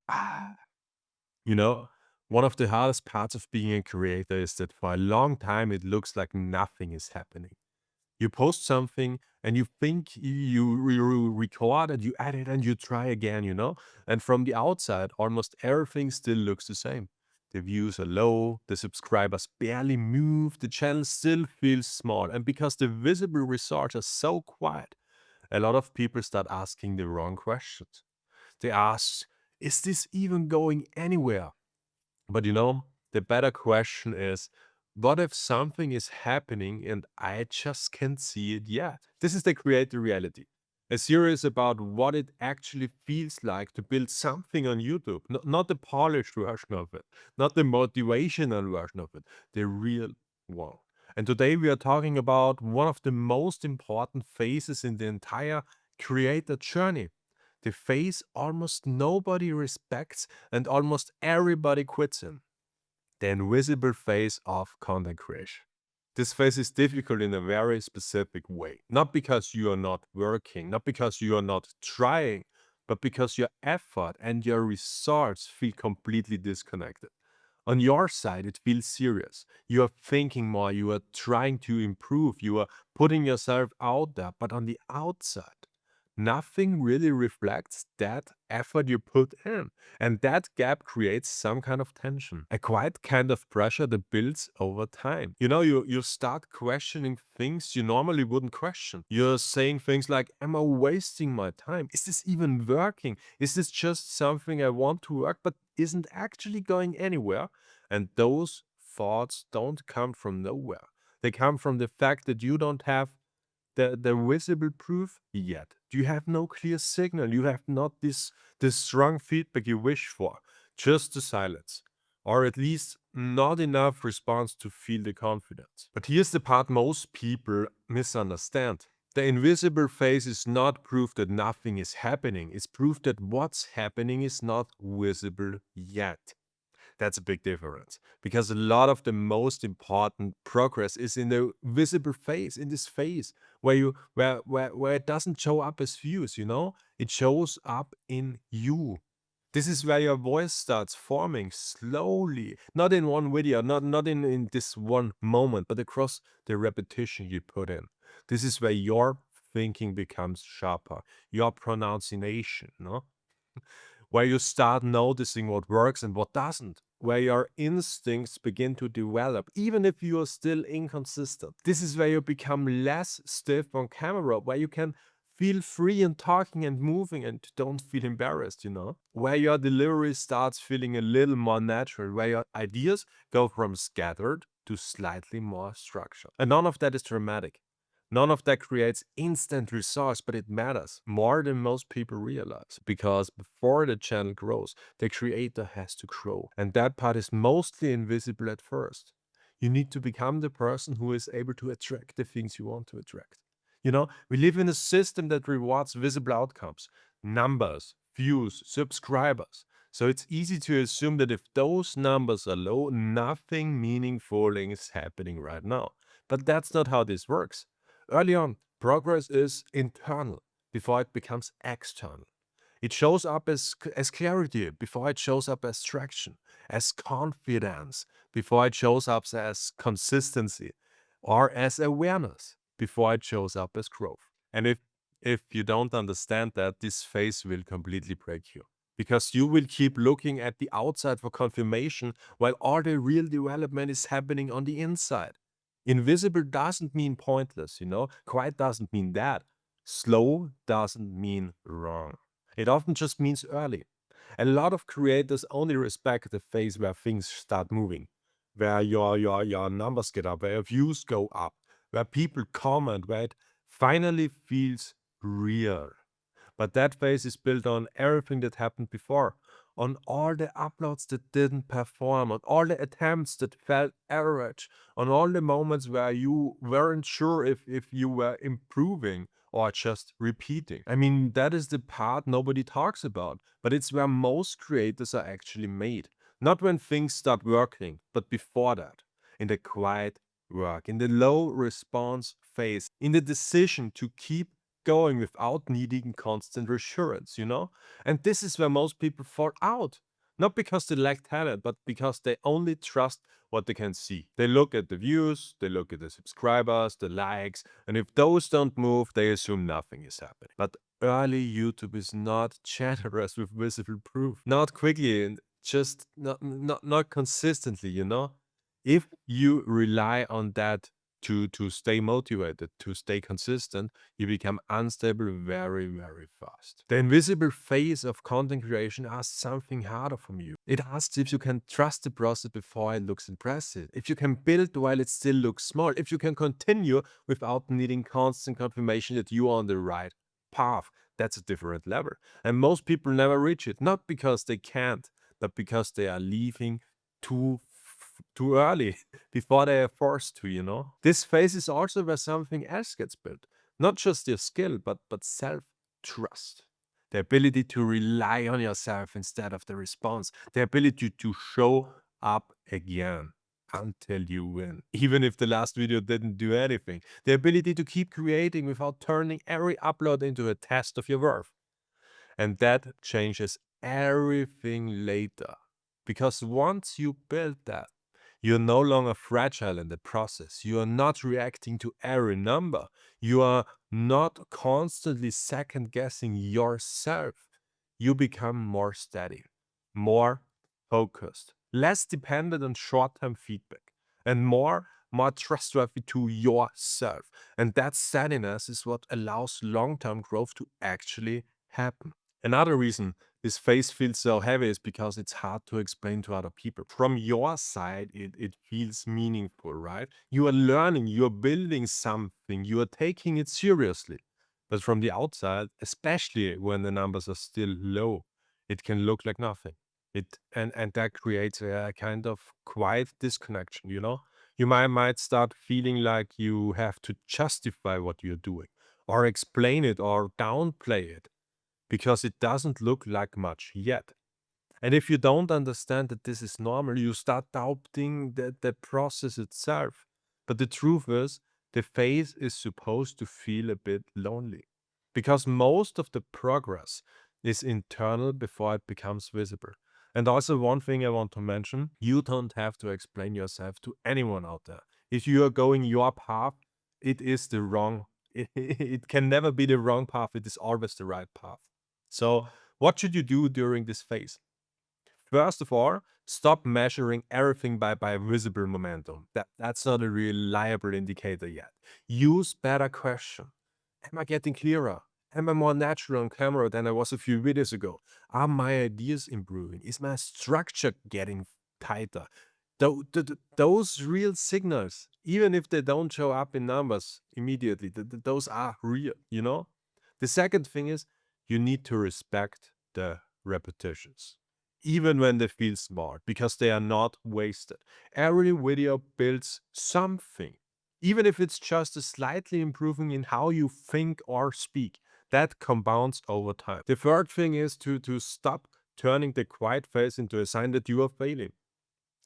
Ah, You know, one of the hardest parts of being a creator is that for a long time it looks like nothing is happening. You post something and you think you record and you edit and you try again. And from the outside, almost everything still looks the same. The views are low, the subscribers barely move, the channel still feels small. And because the visible results are so quiet, a lot of people start asking the wrong questions. They ask, is this even going anywhere? But the better question is, what if something is happening and I just can't see it yet? This is the creator reality. A series about what it actually feels like to build something on YouTube, not the polished version of it, not the motivational version of it, the real one. And today we are talking about one of the most important phases in the entire creator journey, the phase almost nobody respects and almost everybody quits in, the invisible phase of content creation. This phase is difficult in a very specific way, not because you are not working, not because you are not trying, but because your effort and your results feel completely disconnected. On your side, it feels serious. You are thinking more, you are trying to improve, you are putting yourself out there, but on the outside, nothing really reflects that effort you put in. And that gap creates some kind of tension, a quiet kind of pressure that builds over time. You start questioning things you normally wouldn't question. You're saying things like, am I wasting my time? Is this even working? Is this just something I want to work, but isn't actually going anywhere? And those thoughts don't come from nowhere. They come from the fact that you don't have the visible proof yet. You have no clear signal. You have not this strong feedback you wish for, just the silence, or at least not enough response to feel the confidence. But here's the part most people misunderstand. The invisible phase is not proof that nothing is happening. It's proof that what's happening is not visible yet. That's a big difference because a lot of the most important progress is in the visible phase, in this phase where it doesn't show up as views. It shows up in you. This is where your voice starts forming slowly, not in one video, not in this one moment, but across the repetition you put in. This is where your thinking becomes sharper, your pronunciation, no? Where you start noticing what works and what doesn't, where your instincts begin to develop, even if you are still inconsistent. This is where you become less stiff on camera, where you can feel free in talking and moving and don't feel embarrassed. Where your delivery starts feeling a little more natural, where your ideas go from scattered to slightly more structured. And none of that is dramatic. None of that creates instant results, but it matters more than most people realize because before the channel grows, the creator has to grow. And that part is mostly invisible at first. You need to become the person who is able to attract the things you want to attract. We live in a system that rewards visible outcomes, numbers, views, subscribers. So it's easy to assume that if those numbers are low, nothing meaningful is happening right now. But that's not how this works. Early on, progress is internal before it becomes external. It shows up as clarity before it shows up as traction, as confidence before it shows up as consistency, or as awareness before it shows up as growth. And if you don't understand that, this phase will completely break you. Because you will keep looking at the outside for confirmation while all the real development is happening on the inside. Invisible doesn't mean pointless. Quiet doesn't mean that. Slow doesn't mean wrong. It often just means early. A lot of creators only respect the phase where things start moving, where your numbers get up, where your views go up, where people comment, where it finally feels real. But that phase is built on everything that happened before, on all the uploads that didn't perform, on all the attempts that felt average, on all the moments where you weren't sure if you were improving or just repeating. I mean, that is the part nobody talks about, but it's where most creators are actually made. Not when things start working, but before that, in the quiet work, in the low response phase, in the decision to keep going without needing constant reassurance, you know? And this is where most people fall out. Not because they lack talent, but because they only trust what they can see. They look at the views, they look at the subscribers, the likes, and if those don't move, they assume nothing is happening. But early YouTube is not generous with visible proof. Not quickly and just not consistently, you know? If you rely on that to stay motivated, to stay consistent, you become unstable very, very fast. The invisible phase of content creation asks something harder from you. It asks if you can trust the process before it looks impressive, if you can build while it still looks small, if you can continue without needing constant confirmation that you are on the right path. That's a different level. And most people never reach it, not because they can't, but because they are leaving too early before they are forced to, you know. This phase is also where something else gets built. Not just your skill, but self-trust. The ability to rely on yourself instead of the response. The ability to show up again until you win. Even if the last video didn't do anything. The ability to keep creating without turning every upload into a test of your worth. And that changes everything later. Because once you build that, you're no longer fragile in the process. You are not reacting to every number. You are not constantly second guessing yourself. You become more steady, more focused, less dependent on short-term feedback, and more trustworthy to yourself. And that steadiness is what allows long-term growth to actually happen. Another reason this phase feels so heavy is because it's hard to explain to other people. From your side, it feels meaningful, right? You are learning, you're building something, you are taking it seriously. But from the outside, especially when the numbers are still low, it can look like nothing. And that creates a kind of quiet disconnection, you know? You might start feeling like you have to justify what you're doing, or explain it, or downplay it because it doesn't look like much yet. And if you don't understand that this is normal, you start doubting the process itself. But the truth is, the phase is supposed to feel a bit lonely because most of the progress is internal before it becomes visible. And also, one thing I want to mention, you don't have to explain yourself to anyone out there. If you are going your path, it is the wrong, it can never be the wrong path, it is always the right path. So, what should you do during this phase? First of all, stop measuring everything by visible momentum. That's not a reliable indicator yet. Use better question. Am I getting clearer? Am I more natural on camera than I was a few videos ago? Are my ideas improving? Is my structure getting tighter? Those real signals, even if they don't show up in numbers immediately, those are real, you know? The second thing is you need to respect the repetitions, even when they feel smart, because they are not wasted. Every video builds something, even if it's just a slightly improving in how you think or speak. That compounds over time. The third thing is to stop turning the quiet phase into a sign that you are failing.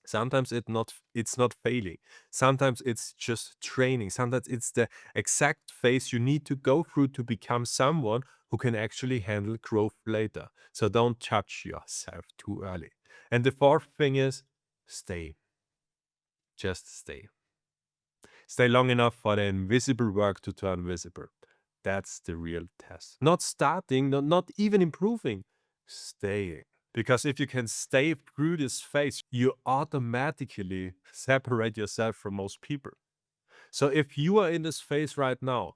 Sometimes it's not failing. Sometimes it's just training. Sometimes it's the exact phase you need to go through to become someone who can actually handle growth later. So don't judge yourself too early. And the fourth thing is stay. Just stay. Stay long enough for the invisible work to turn visible. That's the real test. Not starting, not even improving, staying. Because if you can stay through this phase, you automatically separate yourself from most people. So if you are in this phase right now,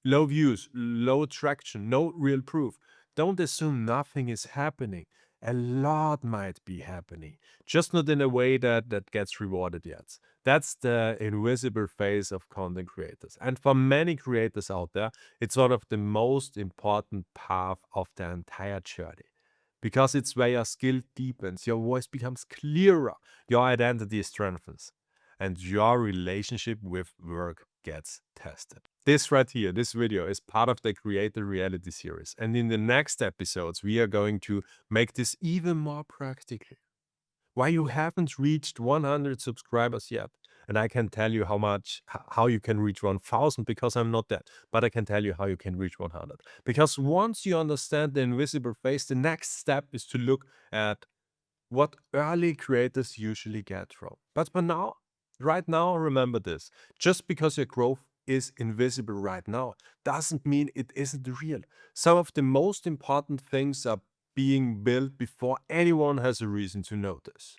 low views, low traction, no real proof, don't assume nothing is happening. A lot might be happening, just not in a way that gets rewarded yet. That's the invisible phase of content creators. And for many creators out there, it's one of the most important path of the entire journey. Because it's where your skill deepens, your voice becomes clearer, your identity strengthens, and your relationship with work gets tested. This right here, this video is part of the Creator Reality series. And in the next episodes, we are going to make this even more practical. Why you haven't reached 100 subscribers yet, and I can tell you how you can reach 1,000 because I'm not that, but I can tell you how you can reach 100. Because once you understand the invisible phase, the next step is to look at what early creators usually get from. But for now, right now, remember this. Just because your growth is invisible right now doesn't mean it isn't real. Some of the most important things are being built before anyone has a reason to notice.